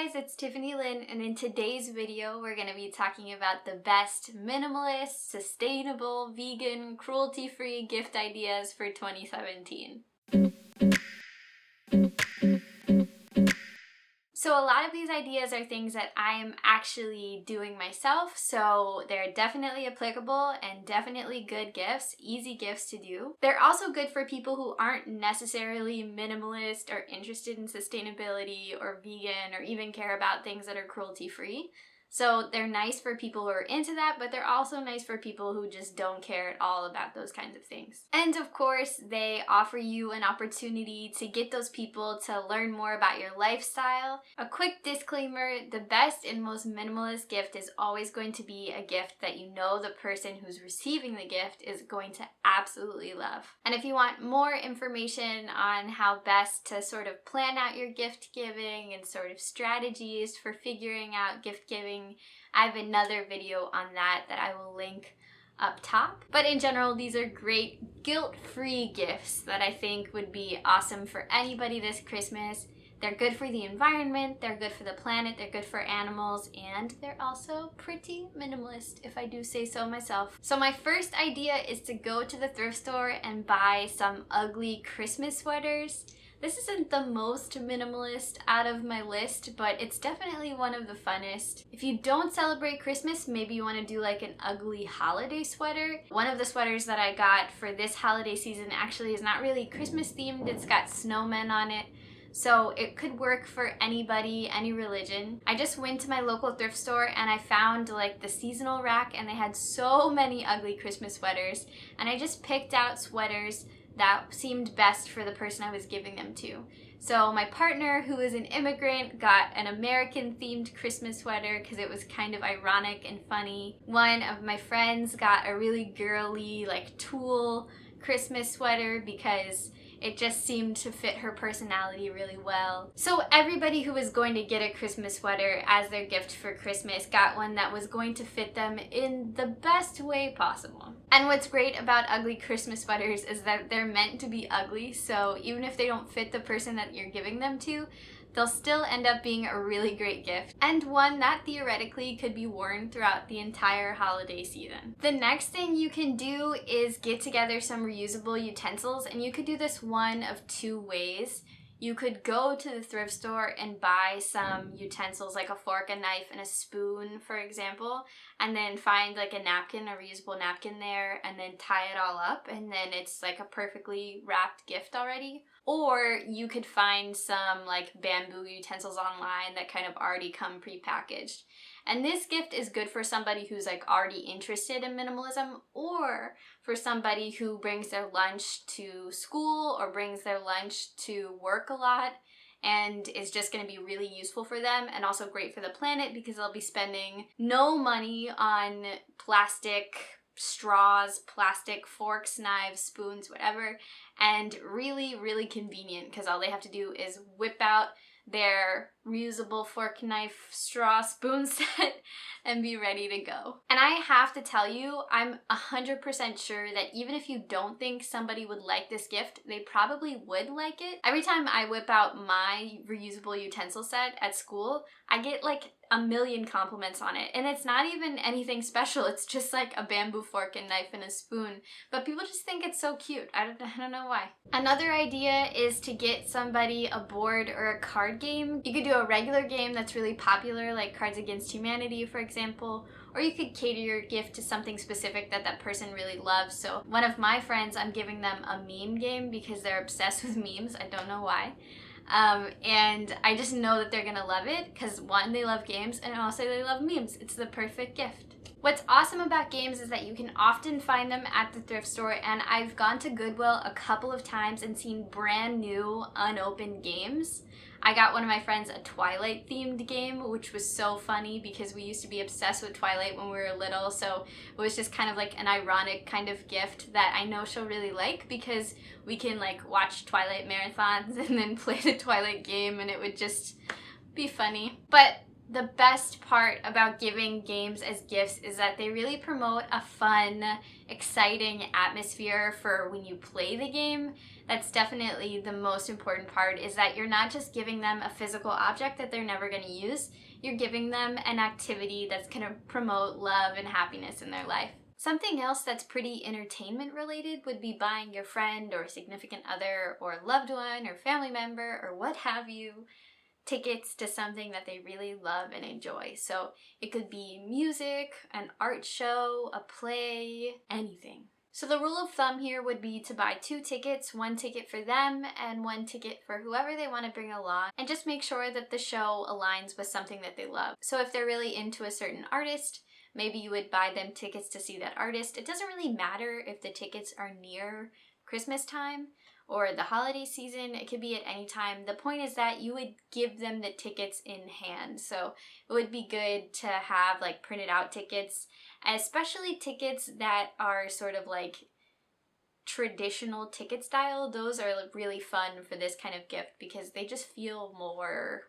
guys, it's Tiffany Lyn, and in today's video we're going to be talking about the best minimalist, sustainable, vegan, cruelty-free gift ideas for 2017. So a lot of these ideas are things that I am actually doing myself, so they're definitely applicable and definitely good gifts, easy gifts to do. They're also good for people who aren't necessarily minimalist or interested in sustainability or vegan or even care about things that are cruelty-free. So they're nice for people who are into that, but they're also nice for people who just don't care at all about those kinds of things. And of course, they offer you an opportunity to get those people to learn more about your lifestyle. A quick disclaimer, the best and most minimalist gift is always going to be a gift that you know the person who's receiving the gift is going to absolutely love. And if you want more information on how best to sort of plan out your gift giving and sort of strategies for figuring out gift giving, I have another video on that I will link up top. But in general, these are great guilt-free gifts that I think would be awesome for anybody this Christmas. They're good for the environment, they're good for the planet, they're good for animals, and they're also pretty minimalist, if I do say so myself. So my first idea is to go to the thrift store and buy some ugly Christmas sweaters. This isn't the most minimalist out of my list, but it's definitely one of the funnest. If you don't celebrate Christmas, maybe you want to do like an ugly holiday sweater. One of the sweaters that I got for this holiday season actually is not really Christmas themed, it's got snowmen on it. So it could work for anybody, any religion. I just went to my local thrift store and I found like the seasonal rack and they had so many ugly Christmas sweaters. And I just picked out sweaters that seemed best for the person I was giving them to. So my partner, who is an immigrant, got an American themed Christmas sweater because it was kind of ironic and funny. One of my friends got a really girly, like tulle Christmas sweater because it just seemed to fit her personality really well. So everybody who was going to get a Christmas sweater as their gift for Christmas got one that was going to fit them in the best way possible. And what's great about ugly Christmas sweaters is that they're meant to be ugly, so even if they don't fit the person that you're giving them to, they'll still end up being a really great gift, and one that theoretically could be worn throughout the entire holiday season. The next thing you can do is get together some reusable utensils, and you could do this one of two ways. You could go to the thrift store and buy some utensils like a fork, a knife, and a spoon, for example, and then find like a napkin, a reusable napkin there, and then tie it all up, and then it's like a perfectly wrapped gift already. Or you could find some like bamboo utensils online that kind of already come pre-packaged. And this gift is good for somebody who's like already interested in minimalism, or for somebody who brings their lunch to school or brings their lunch to work a lot and is just going to be really useful for them and also great for the planet because they'll be spending no money on plastic straws, plastic forks, knives, spoons, whatever, and really, really convenient because all they have to do is whip out their reusable fork, knife, straw, spoon set and be ready to go. And I have to tell you, I'm 100% sure that even if you don't think somebody would like this gift, they probably would like it. Every time I whip out my reusable utensil set at school, I get like a million compliments on it, and it's not even anything special. It's just like a bamboo fork and knife and a spoon, but people just think it's so cute. I don't know why. Another idea is to get somebody a board or a card game. You could do a regular game that's really popular, like Cards Against Humanity, for example, or you could cater your gift to something specific that that person really loves. So one of my friends, I'm giving them a meme game because they're obsessed with memes. I don't know why. And I just know that they're gonna love it because one, they love games, and also they love memes. It's the perfect gift. What's awesome about games is that you can often find them at the thrift store, and I've gone to Goodwill a couple of times and seen brand new unopened games. I got one of my friends a Twilight themed game, which was so funny because we used to be obsessed with Twilight when we were little, so it was just kind of like an ironic kind of gift that I know she'll really like because we can like watch Twilight marathons and then play the Twilight game and it would just be funny. But the best part about giving games as gifts is that they really promote a fun, exciting atmosphere for when you play the game. That's definitely the most important part, is that you're not just giving them a physical object that they're never going to use, you're giving them an activity that's going to promote love and happiness in their life. Something else that's pretty entertainment related would be buying your friend or significant other or loved one or family member or what have you tickets to something that they really love and enjoy. So it could be music, an art show, a play, anything. So the rule of thumb here would be to buy 2 tickets, 1 ticket for them and 1 ticket for whoever they want to bring along, and just make sure that the show aligns with something that they love. So if they're really into a certain artist, maybe you would buy them tickets to see that artist. It doesn't really matter if the tickets are near Christmas time or the holiday season. It could be at any time. The point is that you would give them the tickets in hand. So it would be good to have like printed out tickets, especially tickets that are sort of like traditional ticket style. Those are really fun for this kind of gift because they just feel more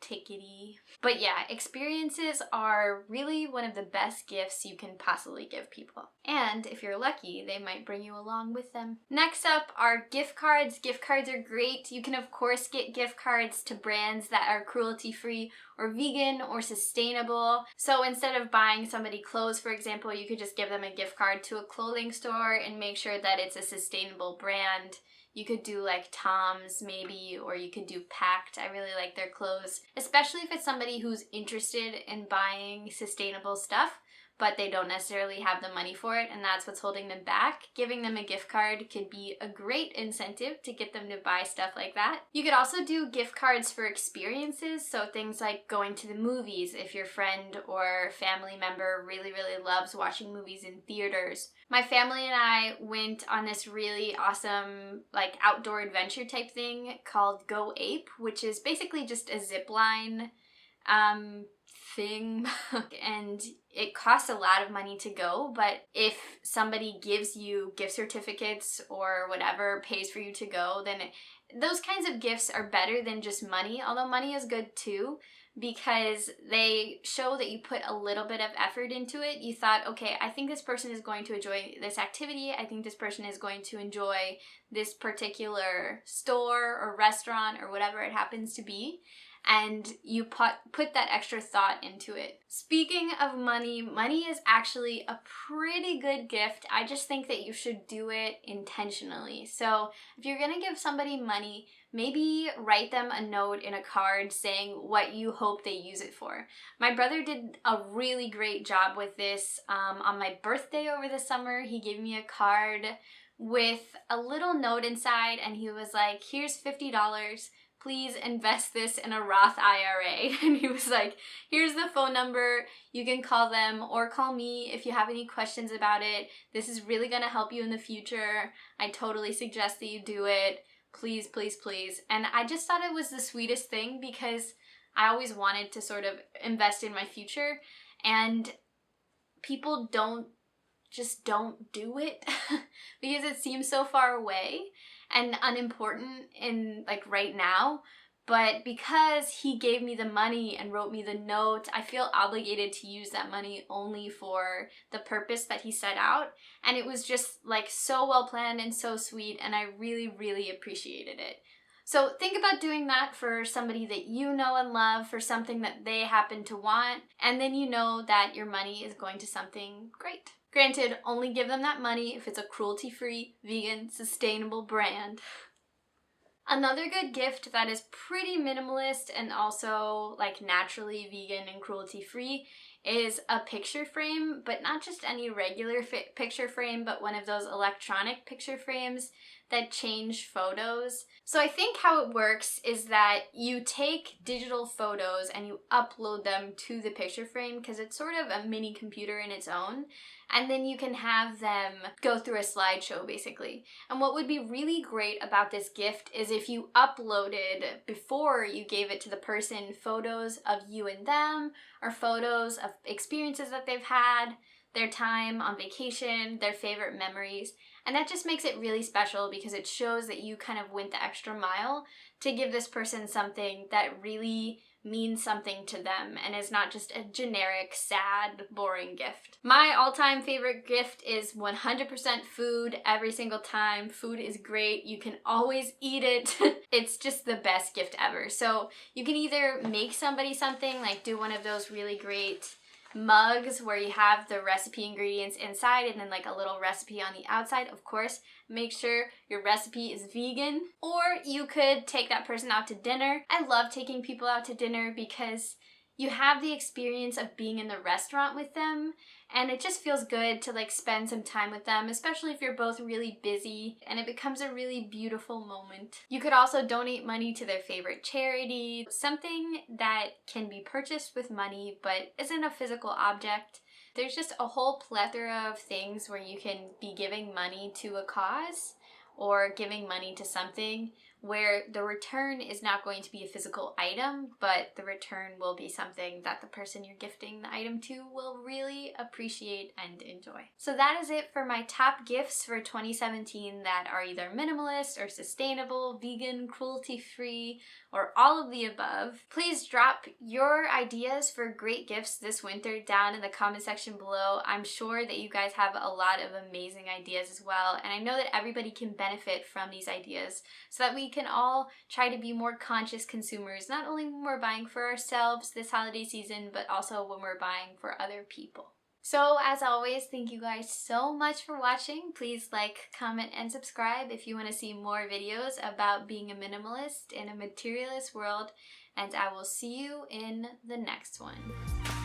tickety. But yeah, experiences are really one of the best gifts you can possibly give people. And if you're lucky, they might bring you along with them. Next up are gift cards. Gift cards are great. You can of course get gift cards to brands that are cruelty-free or vegan or sustainable. So instead of buying somebody clothes, for example, you could just give them a gift card to a clothing store and make sure that it's a sustainable brand. You could do like Tom's maybe, or you could do Pact. I really like their clothes, especially if it's somebody who's interested in buying sustainable stuff, but they don't necessarily have the money for it, and that's what's holding them back. Giving them a gift card could be a great incentive to get them to buy stuff like that. You could also do gift cards for experiences, so things like going to the movies if your friend or family member really loves watching movies in theaters. My family and I went on this really awesome like outdoor adventure type thing called Go Ape, which is basically just a zip line thing and it costs a lot of money to go, but if somebody gives you gift certificates or whatever, pays for you to go, then those kinds of gifts are better than just money, although money is good too, because they show that you put a little bit of effort into it. You thought, okay, I think this person is going to enjoy this activity. I think this person is going to enjoy this particular store or restaurant or whatever it happens to be. And you put that extra thought into it. Speaking of money, money is actually a pretty good gift. I just think that you should do it intentionally. So if you're gonna give somebody money, maybe write them a note in a card saying what you hope they use it for. My brother did a really great job with this. On my birthday over the summer, he gave me a card with a little note inside and he was like, here's $50. Please invest this in a Roth IRA. And he was like, here's the phone number. You can call them or call me if you have any questions about it. This is really gonna help you in the future. I totally suggest that you do it. Please, please, please. And I just thought it was the sweetest thing because I always wanted to sort of invest in my future, and people don't do it because it seems so far away and unimportant in like right now. But because he gave me the money and wrote me the note, I feel obligated to use that money only for the purpose that he set out. And it was just like so well planned and so sweet, and I really appreciated it. So think about doing that for somebody that you know and love, for something that they happen to want, and then you know that your money is going to something great. Granted, only give them that money if it's a cruelty-free, vegan, sustainable brand. Another good gift that is pretty minimalist and also like naturally vegan and cruelty-free is a picture frame, but not just any regular picture frame, but one of those electronic picture frames that change photos. So I think how it works is that you take digital photos and you upload them to the picture frame because it's sort of a mini computer in its own, and then you can have them go through a slideshow basically. And what would be really great about this gift is if you uploaded, before you gave it to the person, photos of you and them, or photos of experiences that they've had, their time on vacation, their favorite memories. And that just makes it really special because it shows that you kind of went the extra mile to give this person something that really means something to them and is not just a generic, sad, boring gift. My all-time favorite gift is 100% food every single time. Food is great. You can always eat it. It's just the best gift ever. So you can either make somebody something, like do one of those really great mugs where you have the recipe ingredients inside and then like a little recipe on the outside. Of course, make sure your recipe is vegan. Or you could take that person out to dinner. I love taking people out to dinner because you have the experience of being in the restaurant with them, and it just feels good to like spend some time with them, especially if you're both really busy, and it becomes a really beautiful moment. You could also donate money to their favorite charity, something that can be purchased with money but isn't a physical object. There's just a whole plethora of things where you can be giving money to a cause or giving money to something where the return is not going to be a physical item, but the return will be something that the person you're gifting the item to will really appreciate and enjoy. So that is it for my top gifts for 2017 that are either minimalist or sustainable, vegan, cruelty-free, or all of the above. Please drop your ideas for great gifts this winter down in the comment section below. I'm sure that you guys have a lot of amazing ideas as well, and I know that everybody can benefit from these ideas so that we can all try to be more conscious consumers, not only when we're buying for ourselves this holiday season, but also when we're buying for other people. So as always, thank you guys so much for watching. Please like, comment, and subscribe if you want to see more videos about being a minimalist in a materialist world, and I will see you in the next one.